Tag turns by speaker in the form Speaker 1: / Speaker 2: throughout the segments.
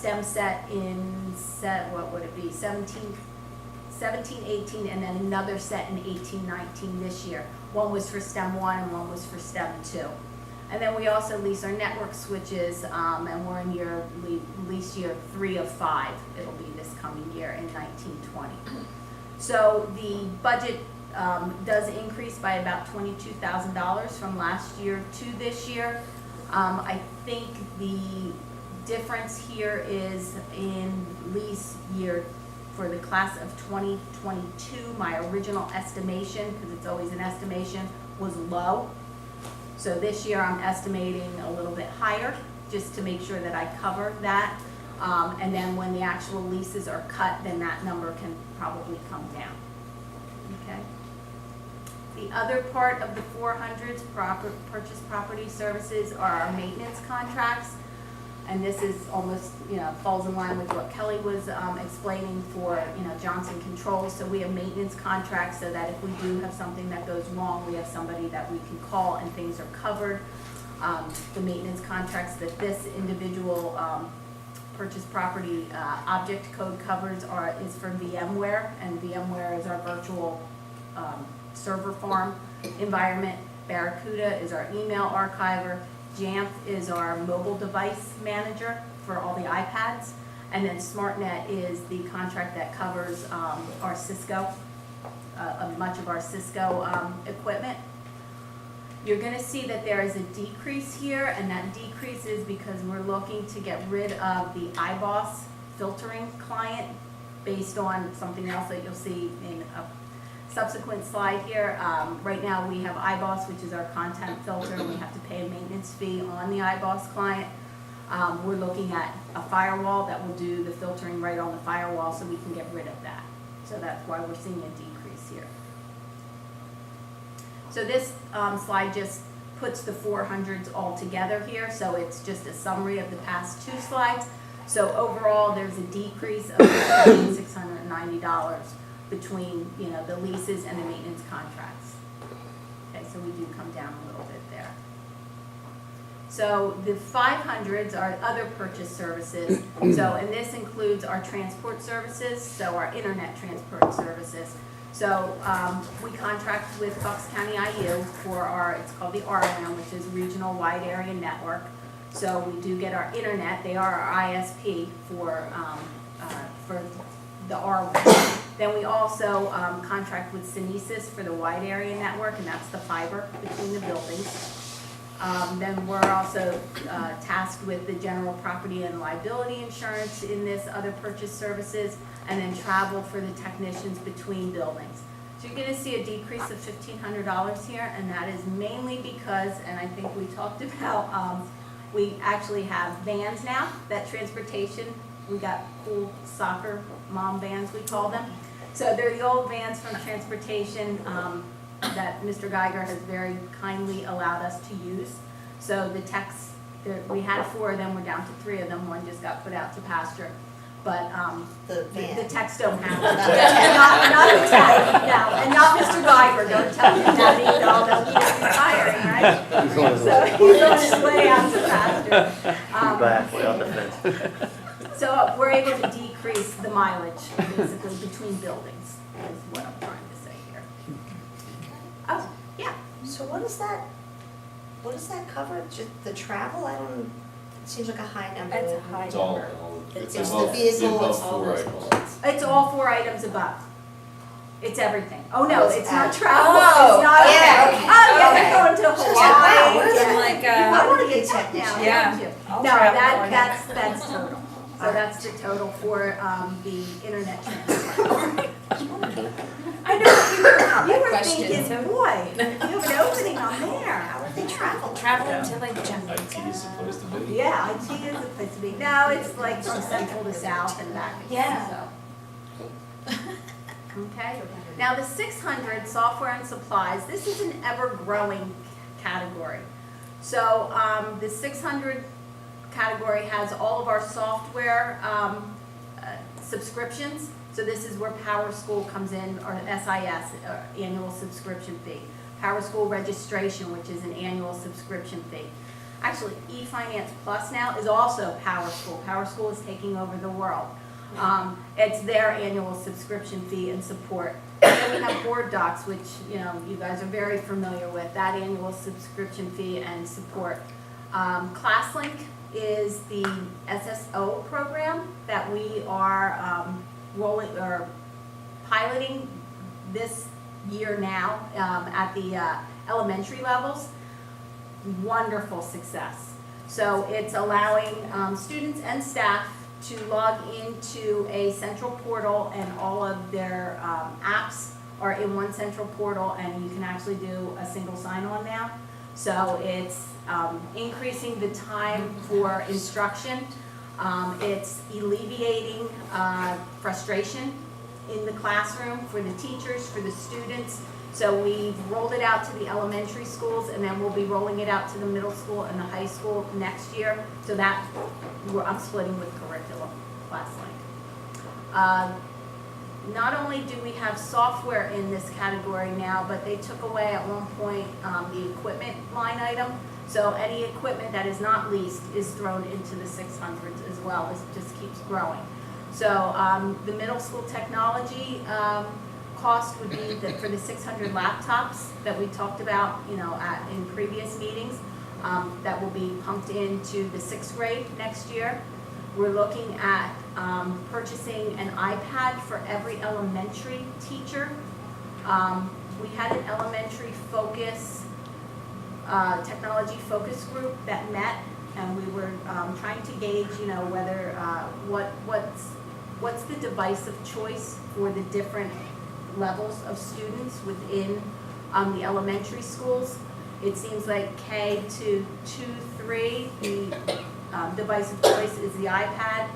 Speaker 1: STEM set what would it be, 17, 18, and then another set in 18, 19 this year. One was for STEM 1 and one was for STEM 2. And then we also lease our network switches, and we're in lease year 3 of 5. It'll be this coming year in 1920. So the budget does increase by about $22,000 from last year to this year. I think the difference here is in lease year for the class of 2022, my original estimation, because it's always an estimation, was low. So this year I'm estimating a little bit higher, just to make sure that I cover that. And then when the actual leases are cut, then that number can probably come down. Okay. The other part of the 400s, purchase property services, are our maintenance contracts. And this is almost, falls in line with what Kelly was explaining for, Johnson Controls. So we have maintenance contracts so that if we do have something that goes wrong, we have somebody that we can call and things are covered. The maintenance contracts that this individual purchase property object code covers is for VMware, and VMware is our virtual server farm environment. Barracuda is our email archiver. Jamf is our mobile device manager for all the iPads. And then SmartNet is the contract that covers our Cisco, much of our Cisco equipment. You're going to see that there is a decrease here, and that decrease is because we're looking to get rid of the iBoss filtering client based on something else that you'll see in a subsequent slide here. Right now we have iBoss, which is our content filter, and we have to pay a maintenance fee on the iBoss client. We're looking at a firewall that will do the filtering right on the firewall, so we can get rid of that. So that's why we're seeing a decrease here. So this slide just puts the 400s all together here, so it's just a summary of the past 2 slides. So overall there's a decrease of $690 between the leases and the maintenance contracts. Okay, so we do come down a little bit there. So the 500s are other purchase services. So, and this includes our transport services, so our internet transport services. So we contract with Bucks County IU for it's called the RLAN, which is Regional Wide Area Network. So we do get our internet. They are our ISP for the RLAN. Then we also contract with Synesis for the wide area network, and that's the fiber between the buildings. Then we're also tasked with the general property and liability insurance in this other purchase services, and then travel for the technicians between buildings. So you're going to see a decrease of $1,500 here, and that is mainly because, and I think we talked about, we actually have vans now, that transportation. We got cool soccer mom vans, we call them. So they're the old vans from transportation that Mr. Geiger has very kindly allowed us to use. So the techs, we had 4 of them, we're down to 3 of them. One just got put out to pasture. But the techs don't have them. not the tech, no, and not Mr. Geiger. Don't tell him that, although he is retiring, right? So he's on his way out to pasture.
Speaker 2: Back, way off the fence.
Speaker 1: So we're able to decrease the mileage, basically, between buildings, is what I'm trying to say here. Oh, yeah.
Speaker 3: So what does that cover? Just the travel? It seems like a high number.
Speaker 4: It's a high
Speaker 5: It's all,
Speaker 4: number.
Speaker 5: it's
Speaker 3: It's
Speaker 5: above,
Speaker 3: the vehicle,
Speaker 5: above
Speaker 3: it's all
Speaker 5: 4
Speaker 3: those
Speaker 5: items.
Speaker 3: bullets.
Speaker 1: It's all 4 items above. It's everything. Oh, no,
Speaker 3: It's
Speaker 1: it's not
Speaker 3: add-
Speaker 1: travel.
Speaker 4: Oh,
Speaker 1: It's not,
Speaker 3: yeah,
Speaker 1: okay.
Speaker 3: okay.
Speaker 1: Oh, yeah,
Speaker 4: Okay.
Speaker 1: we're going to Hawaii.
Speaker 3: Wow, we're
Speaker 1: Yeah.
Speaker 4: like,
Speaker 1: I want to get tech now,
Speaker 4: Yeah.
Speaker 1: don't you?
Speaker 4: I'll
Speaker 1: No,
Speaker 4: travel more
Speaker 1: that's total. So that's the total for the internet transfer.
Speaker 4: I know
Speaker 1: You were thinking, boy, you have an opening on there.
Speaker 3: How would they travel?
Speaker 4: traveling to like
Speaker 5: IT
Speaker 4: Jamaica.
Speaker 5: is supposed to be.
Speaker 1: Yeah, IT is a place to be. No, it's like from central to south and back.
Speaker 4: Yeah.
Speaker 1: So. Okay. Now the 600 software and supplies. This is an ever-growing category. So the 600 category has all of our software subscriptions. So this is where Power School comes in, or SIS, annual subscription fee. Power School registration, which is an annual subscription fee. actually eFinance Plus now is also Power School. Power School is taking over the world. It's their annual subscription fee and support. Then we have Board Docs, which, you know, you guys are very familiar with, that annual subscription fee and support. ClassLink is the SSO program that we are piloting this year now at the elementary levels. Wonderful success. So it's allowing students and staff to log into a central portal, and all of their apps are in one central portal, and you can actually do a single sign-on now. So it's increasing the time for instruction. It's alleviating frustration in the classroom for the teachers, for the students. So we've rolled it out to the elementary schools, and then we'll be rolling it out to the middle school and the high school next year. So that, I'm splitting with curriculum, ClassLink. Not only do we have software in this category now, but they took away at one point the equipment line item. So any equipment that is not leased is thrown into the 600s as well. This just keeps growing. So the middle school technology cost would be that for the 600 laptops that we talked about, you know, in previous meetings, that will be pumped into the 6th grade next year. We're looking at purchasing an iPad for every elementary teacher. We had an elementary focus, technology focus group that met, and we were trying to gauge, you know, whether what's the device of choice for the different levels of students within the elementary schools. It seems like K to 2-3, the device of choice is the iPad.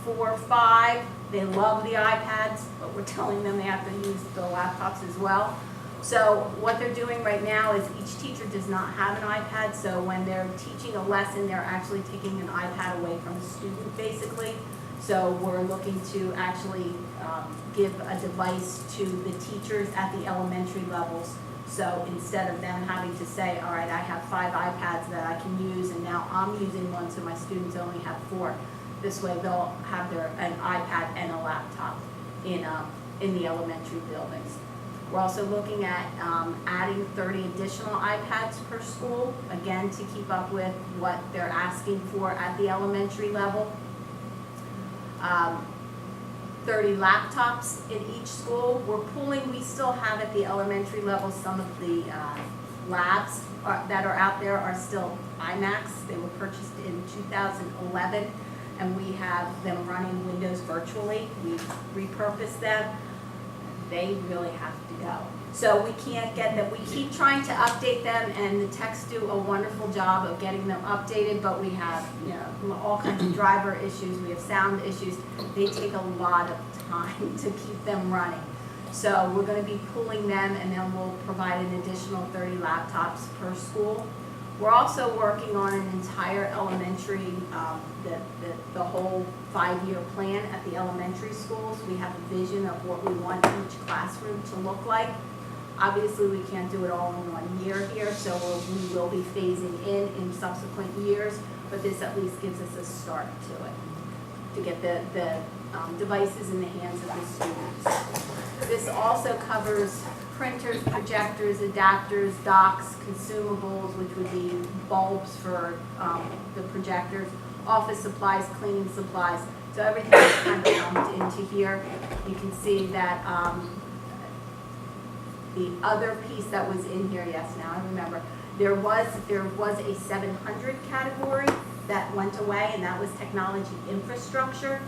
Speaker 1: 4-5, they love the iPads, but we're telling them they have to use the laptops as well. So what they're doing right now is each teacher does not have an iPad, so when they're teaching a lesson, they're actually taking an iPad away from the student, basically. So we're looking to actually give a device to the teachers at the elementary levels. So instead of them having to say, all right, I have 5 iPads that I can use, and now I'm using one, so my students only have 4. This way they'll have an iPad and a laptop in the elementary buildings. We're also looking at adding 30 additional iPads per school, again, to keep up with what they're asking for at the elementary level. 30 laptops in each school. We're pulling, we still have at the elementary level, some of the labs that are out there are still iMacs. They were purchased in 2011, and we have them running Windows virtually. We've repurposed them. They really have to go. So we can't get them, we keep trying to update them, and the techs do a wonderful job of getting them updated, but we have, you know, all kinds of driver issues, we have sound issues. They take a lot of time to keep them running. So we're going to be pulling them, and then we'll provide an additional 30 laptops per school. We're also working on an entire elementary, the whole 5-year plan at the elementary schools. We have a vision of what we want each classroom to look like. Obviously, we can't do it all in 1 year here, so we will be phasing in subsequent years, but this at least gives us a start to it, to get the devices in the hands of the students. This also covers printers, projectors, adapters, docks, consumables, which would be bulbs for the projectors, office supplies, cleaning supplies. So everything is kind of lumped into here. You can see that the other piece that was in here, yes, now I remember, there was a 700 category that went away, and that was technology infrastructure.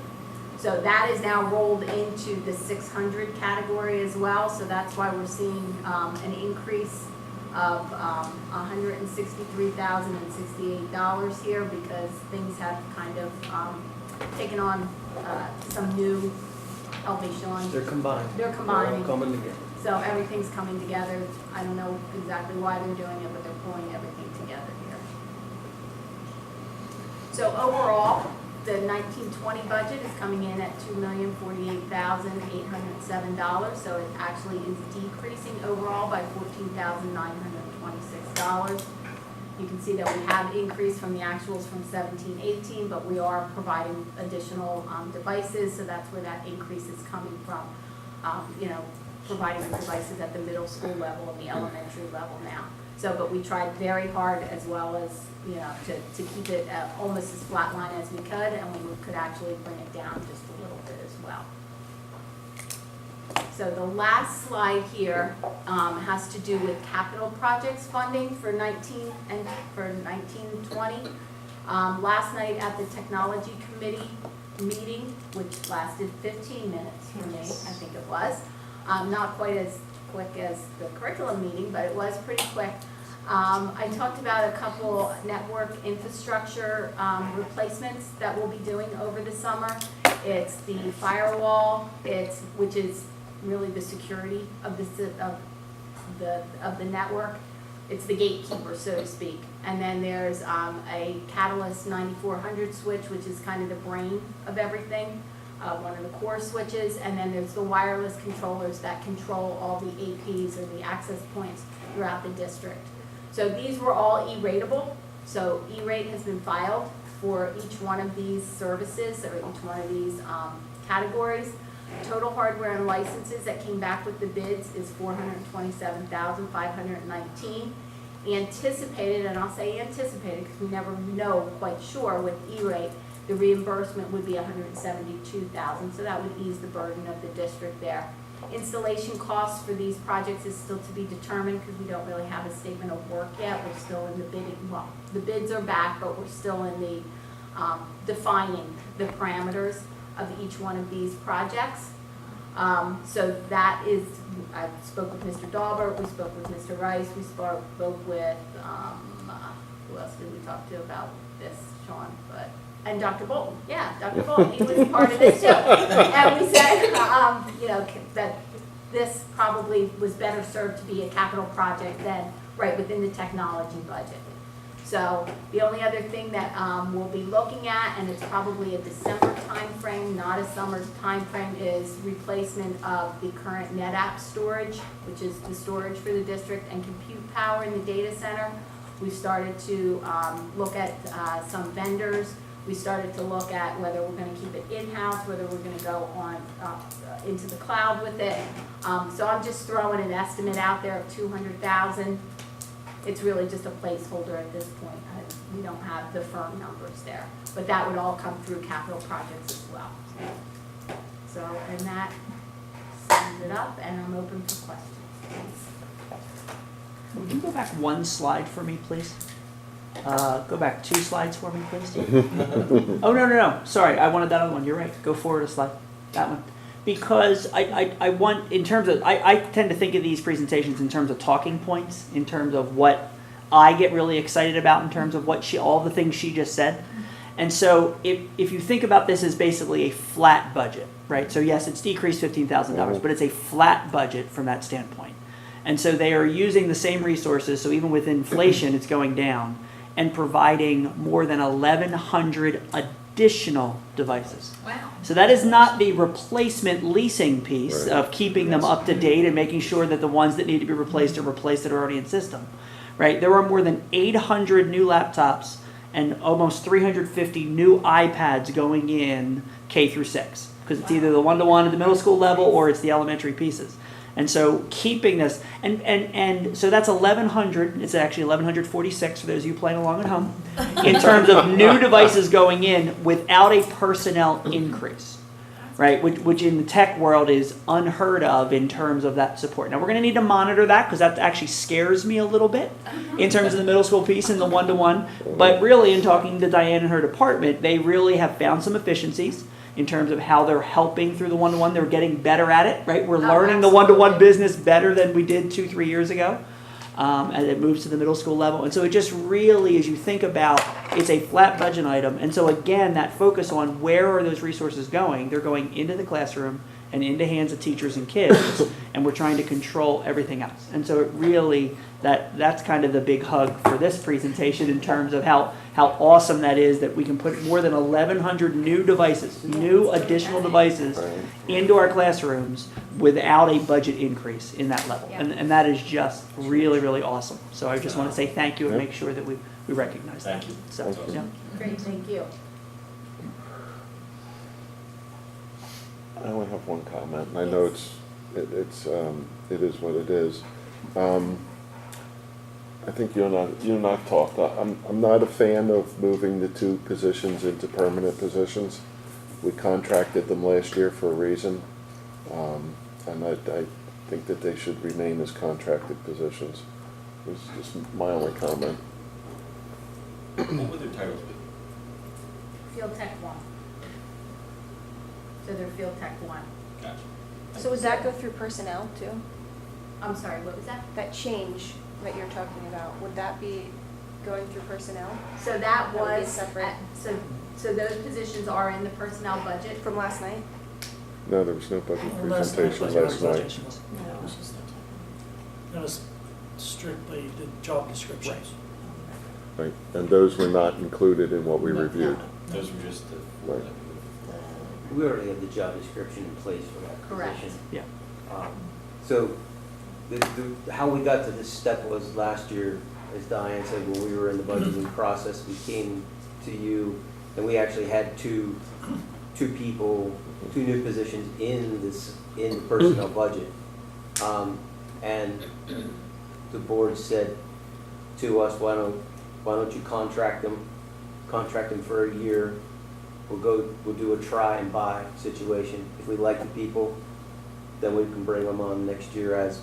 Speaker 1: So that is now rolled into the 600 category as well. So that's why we're seeing an increase of $163,068 here, because things have kind of taken on some new elevation.
Speaker 2: They're combined.
Speaker 1: They're combining.
Speaker 2: They're all coming together.
Speaker 1: So everything's coming together. I don't know exactly why they're doing it, but they're pulling everything together here. So overall, the 1920 budget is coming in at $2,048,807. So it actually is decreasing overall by $14,926. You can see that we have increased from the actuals from 17-18, but we are providing additional devices, so that's where that increase is coming from. Providing the devices at the middle school level and the elementary level now. So, but we tried very hard as well as, to keep it almost as flat line as we could, and we could actually bring it down just a little bit as well. So the last slide here has to do with capital projects funding for 19 and for 1920. Last night at the technology committee meeting, which lasted 15 minutes for me, I think it was. Not quite as quick as the curriculum meeting, but it was pretty quick. I talked about a couple network infrastructure replacements that we'll be doing over the summer. It's the firewall, which is really the security of the network. It's the gatekeeper, so to speak. And then there's a Catalyst 9400 switch, which is kind of the brain of everything. One of the core switches, and then there's the wireless controllers that control all the APs or the access points throughout the district. So these were all E-ratable. So E-rate has been filed for each one of these services or each one of these categories. Total hardware and licenses that came back with the bids is $427,519. Anticipated, and I'll say anticipated because we never know quite sure with E-rate, the reimbursement would be $172,000, so that would ease the burden of the district there. Installation costs for these projects is still to be determined because we don't really have a statement of work yet. We're still in the bidding, well, the bids are back, but we're still in the defining the parameters of each one of these projects. So that is, I spoke with Mr. Daubert, we spoke with Mr. Rice, we spoke with, who else did we talk to about this, Sean, and Dr. Bolton, yeah, Dr. Bolton, he was part of this too. And we said, that this probably was better served to be a capital project than right within the technology budget. So the only other thing that we'll be looking at, and it's probably a December timeframe, not a summer timeframe, is replacement of the current NetApp storage, which is the storage for the district, and compute power in the data center. We started to look at some vendors. We started to look at whether we're going to keep it in-house, whether we're going to go on into the cloud with it. So I'm just throwing an estimate out there of $200,000. It's really just a placeholder at this point. We don't have the firm numbers there, but that would all come through capital projects as well. So, and that sums it up, and I'm open for questions, please.
Speaker 5: Would you go back one slide for me, please? Go back 2 slides for me, please. Oh, no. Sorry, I wanted that other one. You're right. Go forward a slide. That one. Because I want, in terms of, I tend to think of these presentations in terms of talking points, in terms of what I get really excited about, in terms of what all the things she just said. And so if you think about this as basically a flat budget, right? So yes, it's decreased $15,000, but it's a flat budget from that standpoint. And so they are using the same resources, so even with inflation, it's going down, and providing more than 1,100 additional devices.
Speaker 4: Wow.
Speaker 5: So that is not the replacement leasing piece of keeping them up to date and making sure that the ones that need to be replaced are replaced that are already in system, right? There are more than 800 new laptops and almost 350 new iPads going in K through 6, because it's either the one-to-one at the middle school level or it's the elementary pieces. And so keeping this, and so that's 1,100, it's actually 1,146 for those of you playing along at home, in terms of new devices going in without a personnel increase, right? Which in the tech world is unheard of in terms of that support. Now we're going to need to monitor that because that actually scares me a little bit in terms of the middle school piece and the one-to-one. But really, in talking to Diane and her department, they really have found some efficiencies in terms of how they're helping through the one-to-one. They're getting better at it, right? We're learning the one-to-one business better than we did 2-3 years ago as it moves to the middle school level. And so it just really, as you think about it's a flat budget item. And so again, that focus on where are those resources going? They're going into the classroom and into hands of teachers and kids, and we're trying to control everything else. And so it really, that's kind of the big hug for this presentation in terms of how awesome that is that we can put more than 1,100 new devices, new additional devices into our classrooms without a budget increase in that level.
Speaker 1: Yeah.
Speaker 5: And that is just really, really awesome. So I just want to say thank you and make sure that we recognize that.
Speaker 6: Thank you.
Speaker 5: So,
Speaker 6: That's awesome.
Speaker 5: yeah.
Speaker 1: Great, thank you.
Speaker 7: I only have one comment, and I know it is what it is. I think you and I've talked. I'm not a fan of moving the 2 positions into permanent positions. We contracted them last year for a reason, and I think that they should remain as contracted positions. It's just my only comment.
Speaker 6: What would their titles be?
Speaker 1: Field Tech 1. So they're Field Tech 1.
Speaker 6: Gotcha.
Speaker 4: So would that go through personnel too?
Speaker 1: I'm sorry, what was that?
Speaker 4: That change that you're talking about, would that be going through personnel
Speaker 1: So that
Speaker 4: That would be
Speaker 1: was,
Speaker 4: separate.
Speaker 1: so those positions are in the personnel budget.
Speaker 4: from last night?
Speaker 7: No, there was no budget
Speaker 8: Last night,
Speaker 7: presentation
Speaker 8: budget
Speaker 7: last night.
Speaker 8: presentations. That was strictly the job descriptions.
Speaker 7: Right, and those were not included in what we reviewed.
Speaker 6: Those were just the.
Speaker 7: Right.
Speaker 2: We already have the job description in place for that
Speaker 1: Correct.
Speaker 2: position.
Speaker 5: Yeah.
Speaker 2: So how we got to this step was last year, as Diane said, when we were in the budgeting process, we came to you, and we actually had two new positions in the personnel budget. And the board said to us, why don't you contract them for a year. We'll do a try and buy situation. If we like the people, then we can bring them on next year as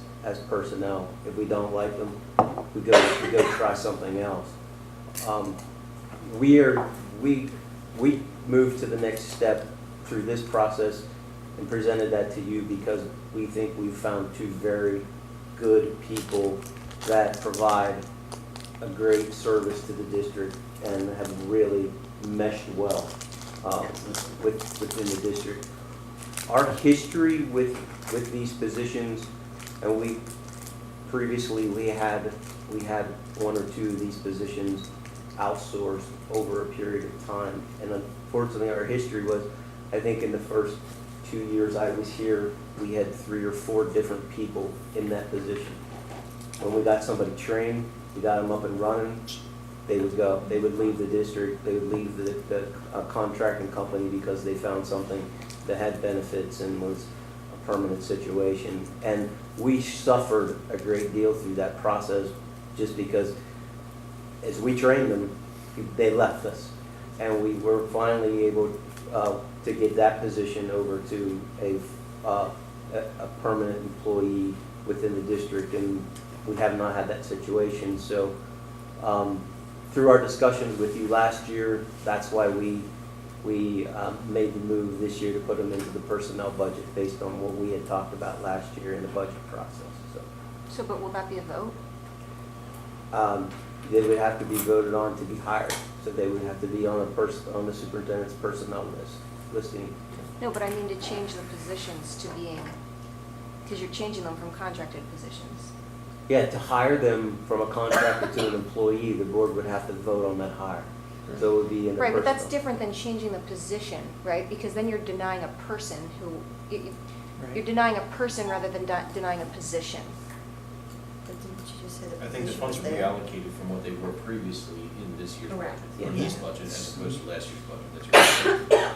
Speaker 2: personnel. If we don't like them, we go try something else. We moved to the next step through this process and presented that to you because we think we've found 2 very good people that provide a great service to the district and have really meshed well within the district. Our history with these positions, and we had 1 or 2 of these positions outsourced over a period of time. And unfortunately, our history was, I think in the first 2 years I was here, we had 3 or 4 different people in that position. When we got somebody trained, we got them up and running, they would go. They would leave the district, they would leave the contracting company because they found something that had benefits and was a permanent situation. And we suffered a great deal through that process just because as we trained them, they left us. And we were finally able to get that position over to a permanent employee within the district, and we have not had that situation. So through our discussions with you last year, that's why we made the move this year to put them into the personnel budget based on what we had talked about last year in the budget process.
Speaker 4: So, but will that be a vote?
Speaker 2: They would have to be voted on to be hired, so they would have to be on the superintendent's personnel listing.
Speaker 4: No, but I mean to change the positions to being, because you're changing them from contracted positions.
Speaker 2: Yeah, to hire them from a contractor to an employee, the board would have to vote on that hire. So it would be in the
Speaker 4: Right, but that's
Speaker 2: personnel.
Speaker 4: different than changing the position, right? Because then you're denying a person you're
Speaker 5: Right.
Speaker 4: denying a person rather than denying a position.
Speaker 3: But didn't you just say the
Speaker 6: I think the
Speaker 3: position
Speaker 6: funds
Speaker 3: was
Speaker 6: will be
Speaker 3: there?
Speaker 6: allocated from what they were previously in this year's
Speaker 1: Correct.
Speaker 6: budget, or
Speaker 2: Yeah.
Speaker 6: this budget, as opposed to last year's budget. That's your.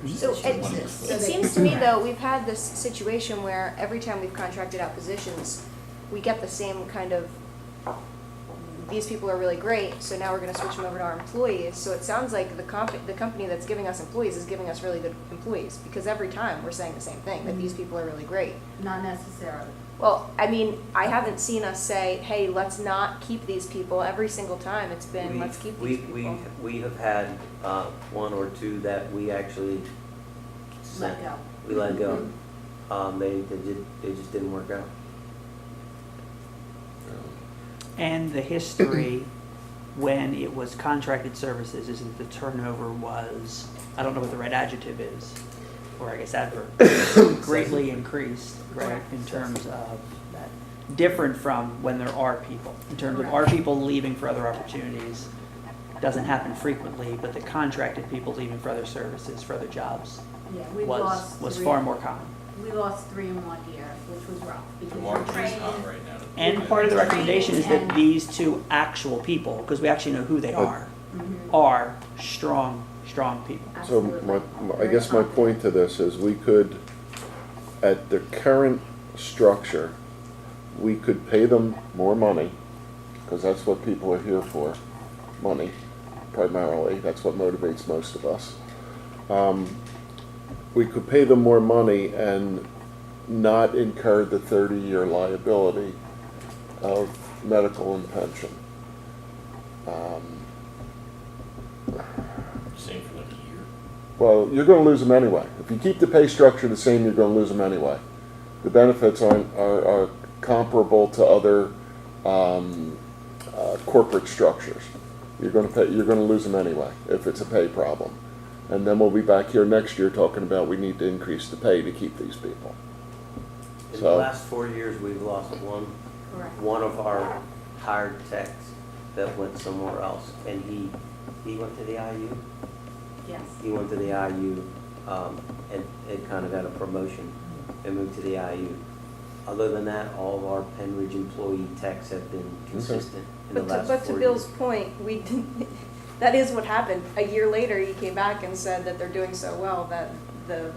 Speaker 4: So
Speaker 3: Position
Speaker 4: it,
Speaker 3: exists.
Speaker 4: it seems to me though, we've had this situation where every time we've contracted out positions, we get the same kind of, these people are really great, so now we're gonna switch them over to our employees. So it sounds like the company that's giving us employees is giving us really good employees, because every time we're saying the same thing, that these people are really great.
Speaker 1: Not necessarily.
Speaker 4: Well, I mean, I haven't seen us say, hey, let's not keep these people. Every single time it's been, let's keep these people.
Speaker 2: We have had 1 or 2 that we actually
Speaker 1: Let go.
Speaker 2: We let go. They just didn't work out.
Speaker 5: And the history when it was contracted services is that the turnover was, I don't know what the right adjective is, or I guess adverb, greatly increased, right,
Speaker 1: Correct.
Speaker 5: in terms of that. Different from when there are people. In terms of
Speaker 1: Correct.
Speaker 5: are people leaving for other opportunities, doesn't happen frequently, but the contracted people leaving for other services, for other jobs,
Speaker 1: Yeah, we've lost
Speaker 5: was
Speaker 1: three.
Speaker 5: far more common.
Speaker 1: We lost 3 in 1 year, which was rough,
Speaker 6: The
Speaker 1: because
Speaker 6: market
Speaker 1: we're
Speaker 6: is hot
Speaker 1: training.
Speaker 6: right now.
Speaker 5: And part of the recommendation is that
Speaker 1: And-
Speaker 5: these two actual people, because we actually know who they are,
Speaker 1: Mhm.
Speaker 5: are strong people.
Speaker 7: So
Speaker 1: Absolutely.
Speaker 7: I guess my point to this is we could, at the current structure, we could pay them more money, because that's what people are here for, money, primarily. That's what motivates most of us. We could pay them more money and not incur the 30-year liability of medical and pension.
Speaker 6: Same for like a year.
Speaker 7: Well, you're going to lose them anyway. If you keep the pay structure the same, you're going to lose them anyway. The benefits are comparable to other corporate structures. You're going to lose them anyway if it's a pay problem. And then we'll be back here next year talking about we need to increase the pay to keep these people.
Speaker 2: In the
Speaker 7: So-
Speaker 2: last 4 years, we've lost
Speaker 1: Correct.
Speaker 2: one of our hired techs that went somewhere else, and he went to the IU.
Speaker 1: Yes.
Speaker 2: He went to the IU, and kind of got a promotion and moved to the IU. Other than that, all of our Pennridge employee techs have been consistent in the last 4 years.
Speaker 4: But to Bill's point, we didn't, that is what happened. A year later, he came back and said that they're doing so well that the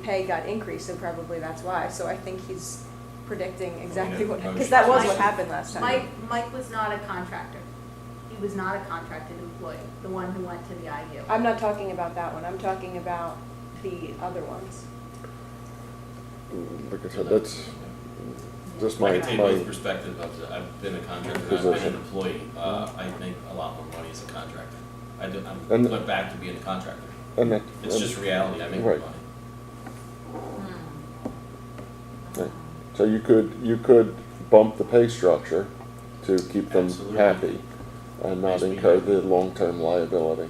Speaker 4: pay got increased, so probably that's why. So I think he's predicting exactly what, because that was what happened last time.
Speaker 1: Mike was not a contractor. He was not a contracted employee, the one who went to the IU.
Speaker 4: I'm not talking about that one. I'm talking about the other ones.
Speaker 7: Like I said, that's just
Speaker 6: I
Speaker 7: my,
Speaker 6: can take both
Speaker 7: my,
Speaker 6: perspectives of it. I've been a contractor, and I've been an employee. I make a lot more money as a contractor. I
Speaker 7: And-
Speaker 6: went back to being a contractor.
Speaker 7: and that,
Speaker 6: It's just reality, I make more
Speaker 7: Right.
Speaker 6: money.
Speaker 7: so you could bump the pay structure to keep them
Speaker 6: Absolutely.
Speaker 7: happy and not
Speaker 6: Yes, we
Speaker 7: incur
Speaker 6: have.
Speaker 7: the long-term liability.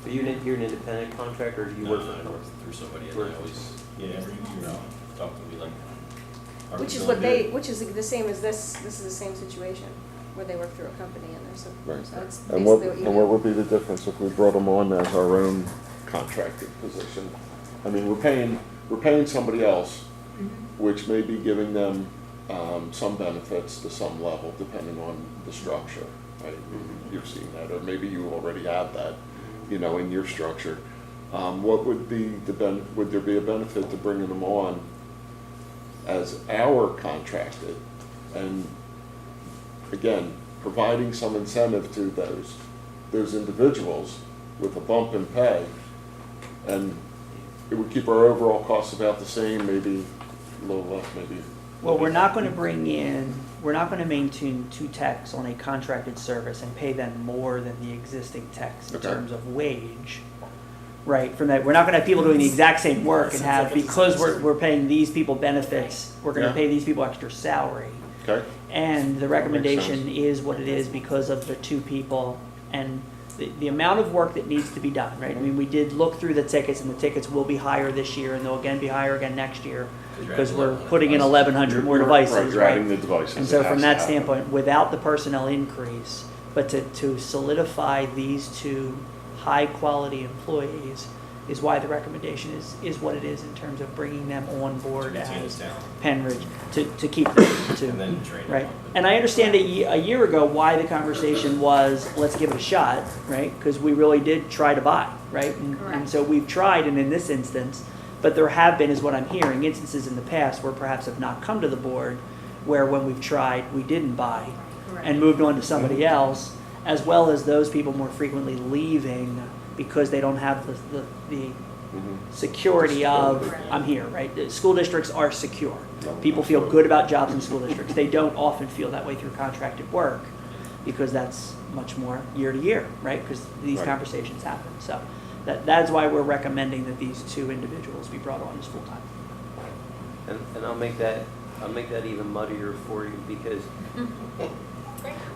Speaker 2: But you're an independent contractor, or do you
Speaker 6: No,
Speaker 2: work
Speaker 6: I
Speaker 2: for?
Speaker 6: work through somebody, and
Speaker 2: Work
Speaker 6: I
Speaker 2: for-
Speaker 6: always, every year I'll talk to me like. are we
Speaker 4: Which is
Speaker 6: doing
Speaker 4: what
Speaker 6: good?
Speaker 4: which is the same as this is the same situation, where they work through a company and there's a,
Speaker 7: Right.
Speaker 4: so it's
Speaker 7: And what,
Speaker 4: basically what you
Speaker 7: and what
Speaker 4: do.
Speaker 7: would be the difference if we brought them on as our own contracted position? I mean, we're paying somebody else, which may be giving them some benefits to some level, depending on the structure, right? You've seen that, or maybe you already have that, in your structure. What would be would there be a benefit to bringing them on as our contracted? And again, providing some incentive to those individuals with a bump in pay, and it would keep our overall costs about the same, maybe a little less, maybe.
Speaker 5: Well, we're not going to maintain 2 techs on a contracted service and pay them more than the existing techs in
Speaker 7: Okay.
Speaker 5: terms of wage. Right, from that, we're not going to have people doing the exact same work and have, because we're paying these people benefits, we're going to
Speaker 7: Yeah.
Speaker 5: pay these people extra salary.
Speaker 7: Okay,
Speaker 5: And the
Speaker 7: sense.
Speaker 5: recommendation is what it is because of the 2 people and the amount of work that needs to be done, right? I mean, we did look through the tickets, and the tickets will be higher this year, and they'll again be higher again next year, because we're putting in 1,100 more devices,
Speaker 7: You're
Speaker 5: right?
Speaker 7: adding the devices.
Speaker 5: And so
Speaker 7: It has
Speaker 5: from
Speaker 7: to
Speaker 5: that
Speaker 7: happen.
Speaker 5: standpoint, without the personnel increase, but to solidify these 2 high-quality employees is why the recommendation is what it is in terms of bringing them on board
Speaker 6: Retain
Speaker 5: as
Speaker 6: the talent,
Speaker 5: Pennridge, to keep them,
Speaker 6: and then train them.
Speaker 5: right? And I understand a year ago why the conversation was, let's give it a shot, right? Because we really did try to buy, right? And
Speaker 1: Correct.
Speaker 5: so we've tried, and in this instance, but there have been, is what I'm hearing, instances in the past where perhaps have not come to the board, where when we've tried, we didn't buy
Speaker 1: Correct.
Speaker 5: and moved on to somebody else, as well as those people more frequently leaving because they don't have the security of,
Speaker 1: Correct.
Speaker 5: I'm here, right? The school districts are secure. People feel good about jobs in school districts. They don't often feel that way through contracted work because that's much more year to year, right? Because these
Speaker 7: Right.
Speaker 5: conversations happen. So that's why we're recommending that these 2 individuals be brought on as full-time.
Speaker 2: And I'll make that even muddier for you, because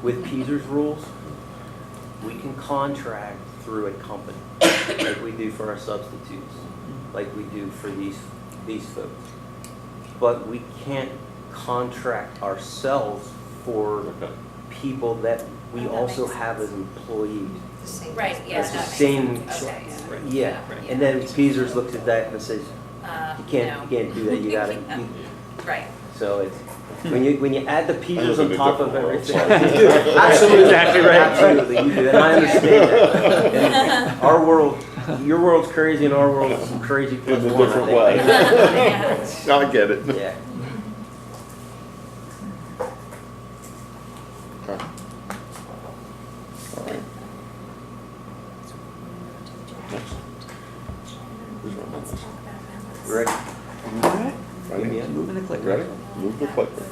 Speaker 2: with Peaser's rules, We can contract through a company, like we do for our substitutes, like we do for these folks. But we can't contract ourselves for
Speaker 7: Okay.
Speaker 2: people that we
Speaker 3: Oh, that
Speaker 2: also
Speaker 3: makes
Speaker 2: have as employees.
Speaker 3: The same.
Speaker 9: Right, yeah,
Speaker 2: It's the
Speaker 9: that makes
Speaker 2: same-
Speaker 9: sense. Okay,
Speaker 2: Yeah,
Speaker 9: Right.
Speaker 2: and then Peasers looks at that and says, you can't do that, you gotta,
Speaker 9: Yeah.
Speaker 2: you-
Speaker 9: Right.
Speaker 2: so it's, when you add the Peasers
Speaker 7: live
Speaker 2: on
Speaker 7: in a
Speaker 2: top of
Speaker 7: different world,
Speaker 2: everything.
Speaker 7: sorry.
Speaker 2: You do, absolutely,
Speaker 5: Exactly right.
Speaker 2: Absolutely, you do, and I understand that. And our world, your world's crazy and our world's some crazy plus
Speaker 7: In a
Speaker 2: one, I
Speaker 7: different
Speaker 2: think.
Speaker 7: way.
Speaker 9: Yeah.
Speaker 7: I get it.
Speaker 2: Yeah.
Speaker 7: Okay. All right. Next. Who's running this?
Speaker 2: Ready?
Speaker 7: Ready?
Speaker 2: Yeah.
Speaker 5: Moving the clicker.
Speaker 7: Ready? Move the clicker.